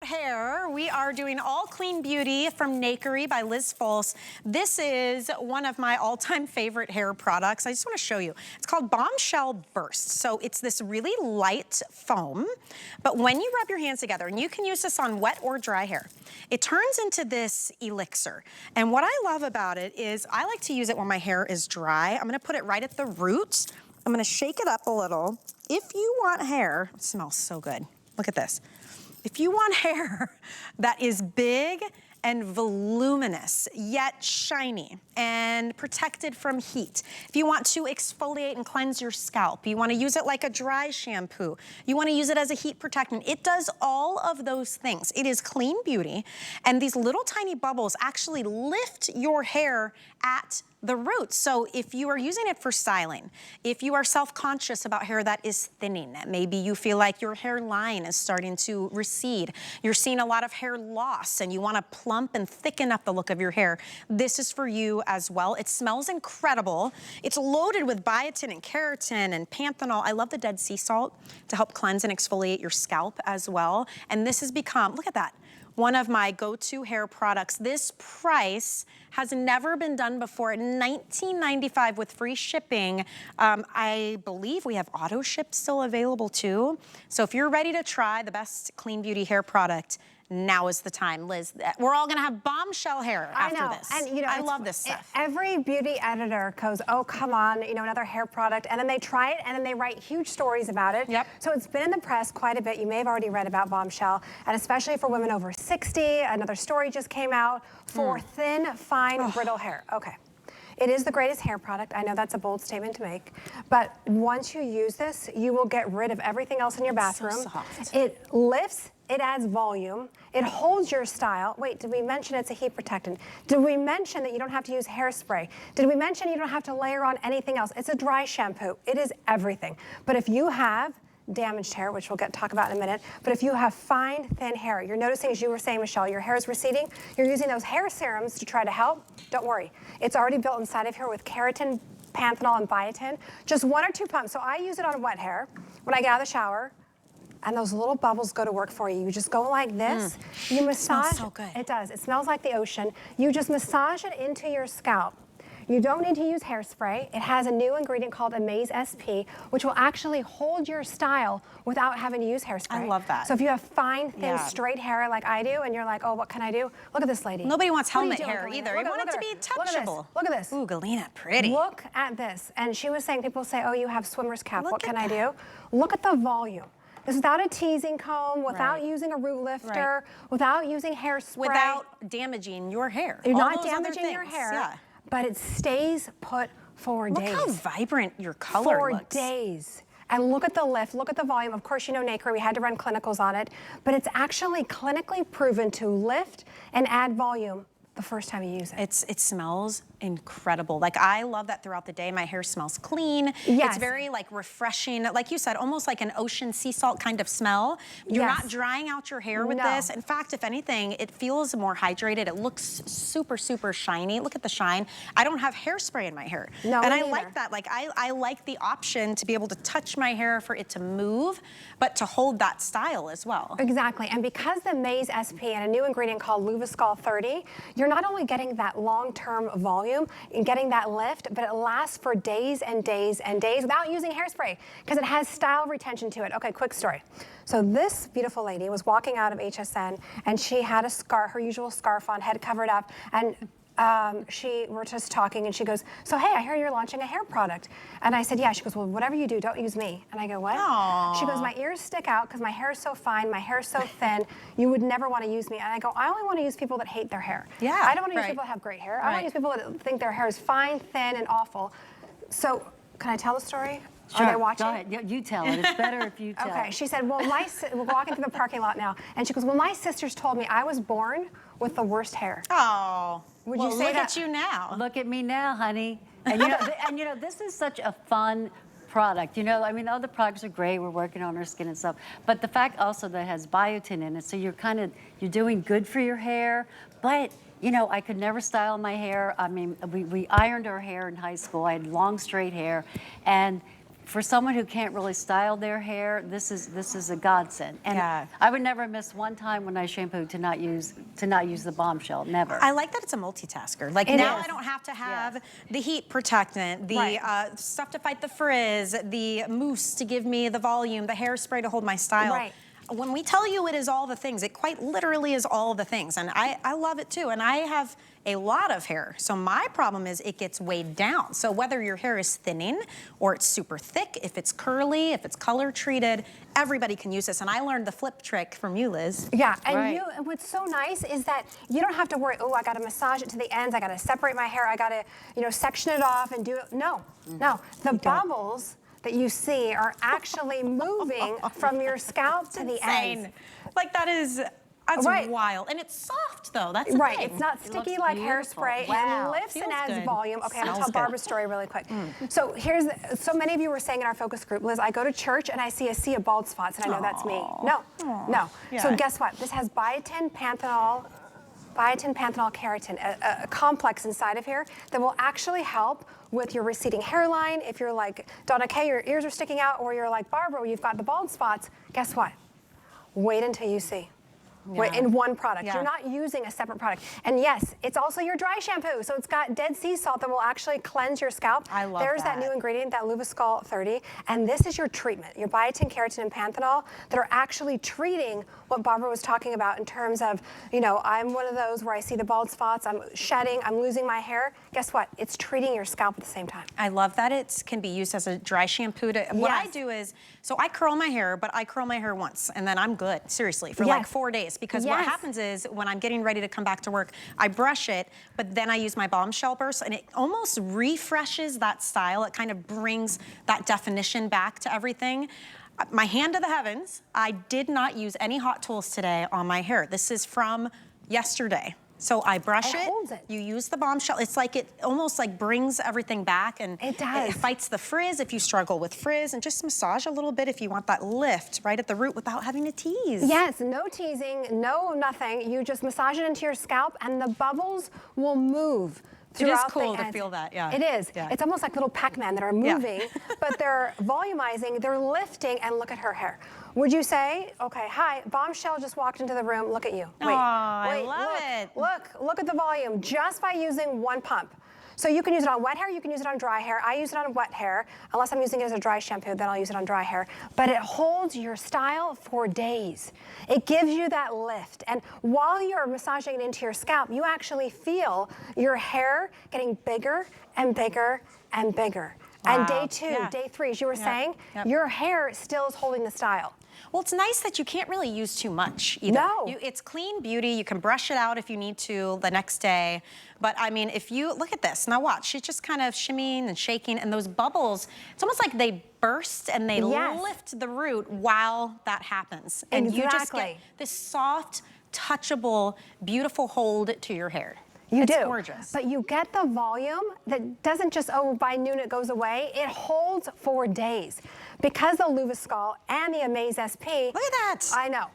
hair. We are doing All Clean Beauty from Nakery by Liz Fols. This is one of my all-time favorite hair products. I just want to show you. It's called Bombshell Burst. So it's this really light foam, but when you rub your hands together, and you can use this on wet or dry hair, it turns into this elixir. And what I love about it is I like to use it when my hair is dry. I'm going to put it right at the roots. I'm going to shake it up a little. If you want hair, it smells so good. Look at this. If you want hair that is big and voluminous, yet shiny and protected from heat, if you want to exfoliate and cleanse your scalp, you want to use it like a dry shampoo, you want to use it as a heat protectant, it does all of those things. It is clean beauty, and these little tiny bubbles actually lift your hair at the roots. So if you are using it for styling, if you are self-conscious about hair that is thinning, maybe you feel like your hairline is starting to recede, you're seeing a lot of hair loss and you want to plump and thicken up the look of your hair, this is for you as well. It smells incredible. It's loaded with biotin and keratin and panthenol. I love the Dead Sea salt to help cleanse and exfoliate your scalp as well. And this has become, look at that, one of my go-to hair products. This price has never been done before. $19.95 with free shipping. I believe we have AutoShip still available too. So if you're ready to try the best clean beauty hair product, now is the time, Liz. We're all gonna have bombshell hair after this. And you know, I love this stuff. Every beauty editor goes, oh, come on, you know, another hair product, and then they try it, and then they write huge stories about it. Yep. So it's been in the press quite a bit. You may have already read about Bombshell, and especially for women over 60, another story just came out for thin, fine, brittle hair. Okay. It is the greatest hair product. I know that's a bold statement to make, but once you use this, you will get rid of everything else in your bathroom. So soft. It lifts, it adds volume, it holds your style. Wait, did we mention it's a heat protectant? Did we mention that you don't have to use hairspray? Did we mention you don't have to layer on anything else? It's a dry shampoo. It is everything. But if you have damaged hair, which we'll talk about in a minute, but if you have fine, thin hair, you're noticing, as you were saying, Michelle, your hair is receding, you're using those hair serums to try to help, don't worry. It's already built inside of here with keratin, panthenol, and biotin. Just 1 or 2 pumps. So I use it on wet hair when I get out of the shower, and those little bubbles go to work for you. You just go like this, you massage. It smells so good. It does. It smells like the ocean. You just massage it into your scalp. You don't need to use hairspray. It has a new ingredient called Amaze SP, which will actually hold your style without having to use hairspray. I love that. So if you have fine, thin, straight hair like I do, and you're like, oh, what can I do? Look at this lady. Nobody wants What are you helmet doing, hair Galena? either. You want it to be touchable. Look at this. Ooh, Galena, pretty. Look at this. And she was saying, people say, oh, you have swimmer's cap. Look What can I at do? Look at the volume. This is without a teasing comb, without using a root lifter, without using hairspray. Without damaging your hair. You're All not those other damaging your things, hair, yeah. but it stays put for days. Look how vibrant your color looks. For days. And look at the lift, look at the volume. Of course, you know Nakery, we had to run clinicals on it, but it's actually clinically proven to lift and add volume the first time you use it. It smells incredible. Like, I love that throughout the day. My hair smells clean. Yes. It's very like refreshing. Like you said, almost like an ocean sea salt kind of smell. You're not drying out your hair with this. In fact, if anything, it feels more hydrated. It looks super, super shiny. Look at the shine. I don't have hairspray in my hair. No, and I neither. like that. Like, I like the option to be able to touch my hair for it to move, but to hold that style as well. Exactly, and because the Amaze SP and a new ingredient called Luviscal 30, you're not only getting that long-term volume and getting that lift, but it lasts for days and days and days without using hairspray because it has style retention to it. Okay, quick story. So this beautiful lady was walking out of HSN and she had a scarf, her usual scarf on, head covered up, and we're just talking and she goes, so hey, I hear you're launching a hair product. And I said, yeah. She goes, well, whatever you do, don't use me. And I go, what? Aww. She goes, my ears stick out because my hair is so fine, my hair is so thin, you would never want to use me. And I go, I only want to use people that hate their hair. Yeah, I don't want to use people that have great hair. I want to use people that think their hair is fine, thin, and awful. So can I tell the story? Sure, Are they watching? go ahead. You tell it. It's better if you tell Okay, it. she said, well, we're walking through the parking lot now, and she goes, well, my sisters told me I was born with the worst hair. Oh, Would well, you say look that? at you now. Look at me now, honey. And you know, this is such a fun product. You know, I mean, other products are great. We're working on our skin and stuff. But the fact also that it has biotin in it, so you're doing good for your hair, but you know, I could never style my hair. I mean, we ironed our hair in high school. I had long, straight hair. And for someone who can't really style their hair, this is a godsend. And Yeah. I would never miss one time when I shampoo to not use the Bombshell. Never. I like that it's a multitasker. Like It now is. I don't have to have Yes. the heat protectant, the Right. stuff to fight the frizz, the mousse to give me the volume, the hairspray to hold my style. Right. When we tell you it is all the things, it quite literally is all the things. And I love it too. And I have a lot of hair. So my problem is it gets weighed down. So whether your hair is thinning or it's super thick, if it's curly, if it's color treated, everybody can use this. And I learned the flip trick from you, Liz. Yeah, and Right. and what's so nice is that you don't have to worry, oh, I gotta massage it to the ends, I gotta separate my hair, I gotta, section it off and do it. No, no. The bubbles that you see are actually moving from your scalp to the ends. Like that's Right. wild. And it's soft though, that's the Right, thing. it's not It sticky looks like beautiful. hairspray. Wow. It lifts and Feels adds good. volume. Okay, I'm gonna Smells tell good. Barbara's story really quick. So so many of you were saying in our focus group, Liz, I go to church and I see a sea of bald spots and I know that's me. No, no. So Yeah. guess what? This has biotin, panthenol, keratin, a complex inside of here that will actually help with your receding hairline. If you're like Donna Kay, your ears are sticking out, or you're like Barbara, you've got the bald spots, guess what? Wait until you see. Wait, in one product. Yeah. You're not using a separate product. And yes, it's also your dry shampoo. So it's got dead sea salt that will actually cleanse your scalp. I love There's that that. new ingredient, that Luviscal 30. And this is your treatment, your biotin, keratin, and panthenol that are actually treating what Barbara was talking about in terms of, I'm one of those where I see the bald spots, I'm shedding, I'm losing my hair. Guess what? It's treating your scalp at the same time. I love that it can be used as a dry shampoo. What I Yes. do is, so I curl my hair, but I curl my hair once and then I'm good, seriously, for like Yes. 4 days. Because what Yes. happens is when I'm getting ready to come back to work, I brush it, but then I use my Bombshell burst and it almost refreshes that style. It kind of brings that definition back to everything. My hand to the heavens, I did not use any hot tools today on my hair. This is from yesterday. So I brush It it, holds it. you use the Bombshell. It's like it almost like brings everything back and It does. it fights the frizz if you struggle with frizz, and just massage a little bit if you want that lift right at the root without having to tease. Yes, no teasing, no nothing. You just massage it into your scalp and the bubbles will move. It is throughout the cool to ends. feel that, yeah. It is. Yeah. It's almost like little Pac-Man that are moving, but they're volumizing, they're lifting, and look at her hair. Would you say, okay, hi, Bombshell just walked into the room, look at you. Wait, Aw, I wait, love look, it. Look at the volume just by using one pump. So you can use it on wet hair, you can use it on dry hair. I use it on wet hair. Unless I'm using it as a dry shampoo, then I'll use it on dry hair. But it holds your style for days. It gives you that lift. And while you're massaging it into your scalp, you actually feel your hair getting bigger and bigger and bigger. And Wow. day 2, Yeah. day 3, as you were saying, Yep. your hair still is holding the style. Well, it's nice that you can't really use too much either. No. It's clean beauty. You can brush it out if you need to the next day. But I mean, if you look at this, now watch, she's just kind of shimmying and shaking, and those bubbles, it's almost like they burst and they Yes. lift the root while that happens. And you just get Exactly. this soft, touchable, beautiful hold to your hair. You It's do. gorgeous. But you get the volume that doesn't just, by noon it goes away. It holds for days. Because the Luviscal and the Amaze SP. Look at that. I know.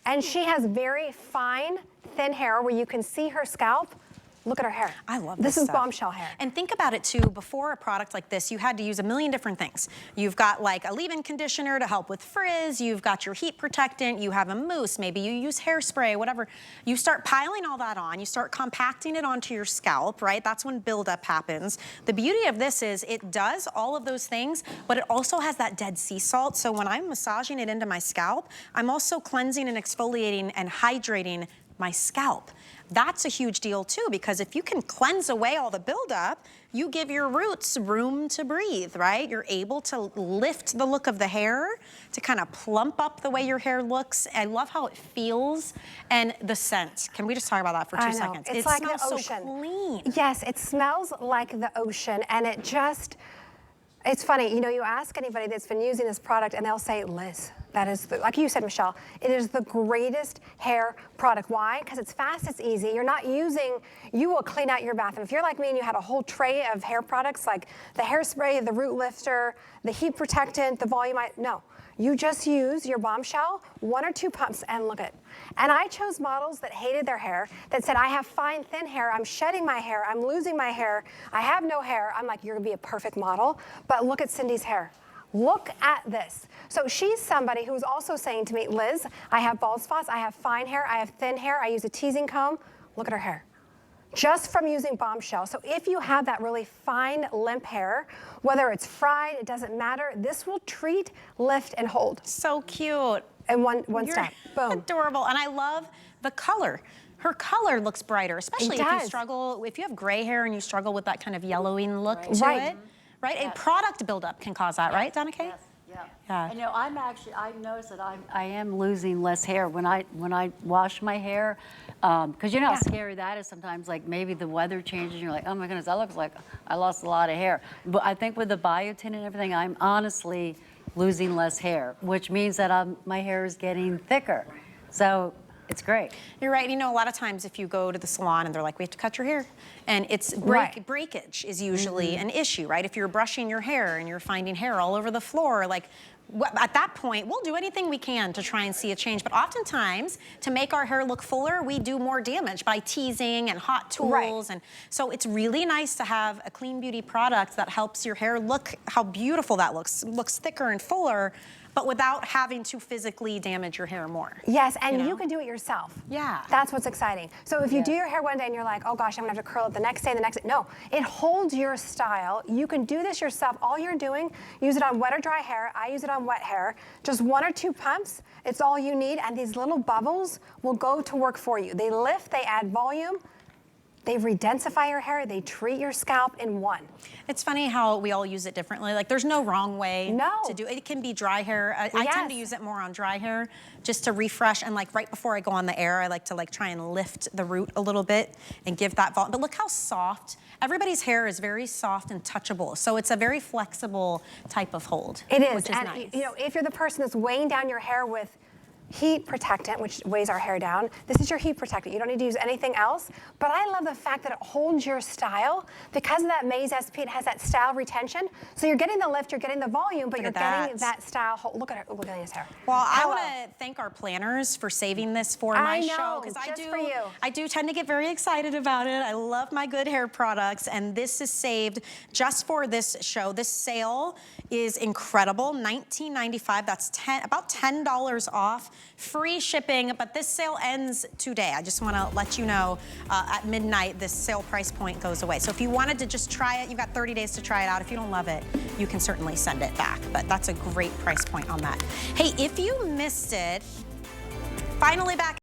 And she has very fine, thin hair where you can see her scalp. Look at her hair. I love this this is stuff. Bombshell hair. And think about it too, before a product like this, you had to use a million different things. You've got like a leave-in conditioner to help with frizz, you've got your heat protectant, you have a mousse, maybe you use hairspray, whatever. You start piling all that on, you start compacting it onto your scalp, right? That's when buildup happens. The beauty of this is it does all of those things, but it also has that dead sea salt. So when I'm massaging it into my scalp, I'm also cleansing and exfoliating and hydrating my scalp. That's a huge deal too, because if you can cleanse away all the buildup, you give your roots room to breathe, right? You're able to lift the look of the hair, to kind of plump up the way your hair looks. I love how it feels, and the scent. Can we just talk about that for 2 I know. seconds? It's It like the smells ocean. so clean. Yes, it smells like the ocean, and it just, it's funny, you ask anybody that's been using this product and they'll say, Liz, that is, like you said, Michelle, it is the greatest hair product. Why? Because it's fast, it's easy. You're not using, you will clean out your bathroom. If you're like me and you had a whole tray of hair products like the hairspray, the root lifter, the heat protectant, the volumizing, no. You just use your Bombshell, 1 or 2 pumps, and look at it. And I chose models that hated their hair, that said, I have fine, thin hair, I'm shedding my hair, I'm losing my hair, I have no hair. I'm like, you're gonna be a perfect model. But look at Cindy's hair. Look at this. So she's somebody who's also saying to me, Liz, I have bald spots, I have fine hair, I have thin hair, I use a teasing comb. Look at her hair. Just from using Bombshell. So if you have that really fine, limp hair, whether it's fried, it doesn't matter, this will treat, lift, and hold. So cute. In one You're step, boom. Adorable, and I love the color. Her color looks brighter, especially if you struggle, if you have gray hair and you struggle with that kind of yellowing look to it. Right? Yes. A product buildup can cause that, right, Donna Kate? Yes. Yeah. Yeah. And, I've noticed that I am losing less hair when I wash my hair, because you know how scary that is sometimes. Like maybe the weather changes, and you're like, oh my goodness, that looks like I lost a lot of hair. But I think with the biotin and everything, I'm honestly losing less hair, which means that my hair is getting thicker. So it's great. You're right. You know, a lot of times if you go to the salon and they're like, we have to cut your hair. And it's breakage is usually an issue, right? If you're brushing your hair and you're finding hair all over the floor, like at that point, we'll do anything we can to try and see a change. But oftentimes, to make our hair look fuller, we do more damage by teasing and hot tools. And so it's really nice to have a clean beauty product that helps your hair look how beautiful that looks thicker and fuller, but without having to physically damage your hair more. Yes, and you can do it yourself. Yeah. That's what's exciting. So if you do your hair one day and you're like, oh gosh, I'm gonna have to curl it the next day, no, it holds your style. You can do this yourself. All you're doing, use it on wet or dry hair. I use it on wet hair. Just 1 or 2 pumps, it's all you need, and these little bubbles will go to work for you. They lift, they add volume, they redensify your hair, they treat your scalp in one. It's funny how we all use it differently. Like there's no wrong way to do it. It can be dry hair. I tend to use it more on dry hair just to refresh, and like right before I go on the air, I like to try and lift the root a little bit and give that volume. But look how soft. Everybody's hair is very soft and touchable. So it's a very flexible type of hold. It is, which is and nice. you know, if you're the person that's weighing down your hair with heat protectant, which weighs our hair down. This is your heat protectant. You don't need to use anything else. But I love the fact that it holds your style. Because of that Maize SP, it has that style retention. So you're getting the lift, you're getting the volume, but you're getting that style hold. Look at her, look at his hair. Well, I want to thank our planners for saving this for my show. Because I do tend to get very excited about it. I love my good hair products, and this is saved just for this show. This sale is incredible, $19.95. That's about $10 off. Free shipping, but this sale ends today. I just want to let you know at midnight this sale price point goes away. So if you wanted to just try it, you've got 30 days to try it out. If you don't love it, you can certainly send it back, but that's a great price point on that. Hey, if you missed it, finally back